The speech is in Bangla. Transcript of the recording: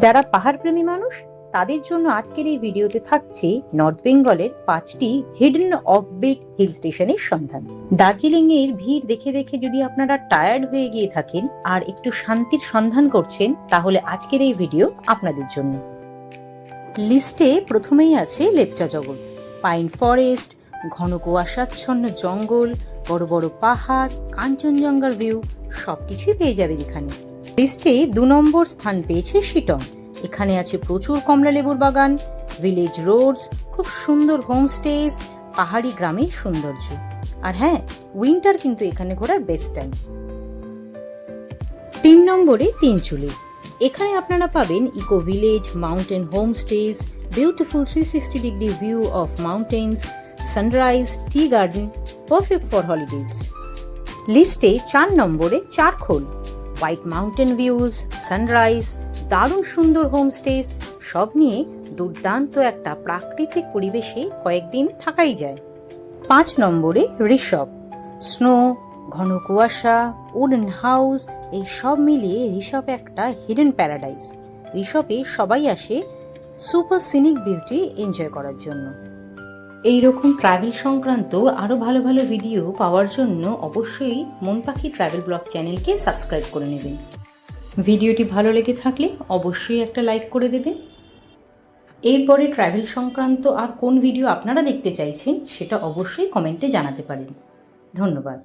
যারা পাহাড়প্রেমী মানুষ তাদের জন্য আজকের এই ভিডিওতে থাকছে নর্থ বেঙ্গলের 5টি হিডেন অফবিট হিল স্টেশনের সন্ধান। দার্জিলিং এর ভিড় দেখে দেখে যদি আপনারা টায়ার্ড হয়ে গিয়ে থাকেন আর একটু শান্তির সন্ধান করছেন, তাহলে আজকের এই ভিডিও আপনাদের জন্য। লিস্টে প্রথমেই আছে লেপচা জগৎ, পাইন ফরেস্ট, ঘন কুয়াশাচ্ছন্ন জঙ্গল, বড় বড় পাহাড়, কাঞ্চনজঙ্ঘার ভিউ সবকিছুই পেয়ে যাবেন এখানে। লিস্টে 2 নম্বর স্থান পেয়েছে শিটং। এখানে আছে প্রচুর কমলা লেবুর বাগান, ভিলেজ রোডস, খুব সুন্দর হোমস্টেজ, পাহাড়ি গ্রামের সৌন্দর্য। আর হ্যাঁ, উইন্টার কিন্তু এখানে ঘোরার বেস্ট টাইম। 3 নম্বরে তিনচুলে। এখানে আপনারা পাবেন eco village, mountain homestays, beautiful 360 degree view of mountains, sunrise, tea garden, perfect for holidays. লিস্টে 4 নম্বরে Charkhole, white mountain views, sunrise, দারুণ সুন্দর হোমস্টেজ, সব নিয়ে দুর্দান্ত একটা প্রাকৃতিক পরিবেশে কয়েকদিন থাকাই যায়। 5 নম্বরে ঋষভ, স্নো, ঘন কুয়াশা, উডেন হাউস, এই সব মিলিয়ে ঋষভ একটা হিডেন প্যারাডাইস। ঋষভে সবাই আসে সুপার সিনিক বিউটি এনজয় করার জন্য। এইরকম ট্রাভেল সংক্রান্ত আরও ভালো ভালো ভিডিও পাওয়ার জন্য অবশ্যই মন পাখি ট্রাভেল ব্লগ চ্যানেলকে সাবস্ক্রাইব করে নেবেন। ভিডিওটি ভালো লেগে থাকলে অবশ্যই একটা লাইক করে দেবেন। এরপরে ট্রাভেল সংক্রান্ত আর কোন ভিডিও আপনারা দেখতে চাইছেন সেটা অবশ্যই কমেন্টে জানাতে পারেন। ধন্যবাদ।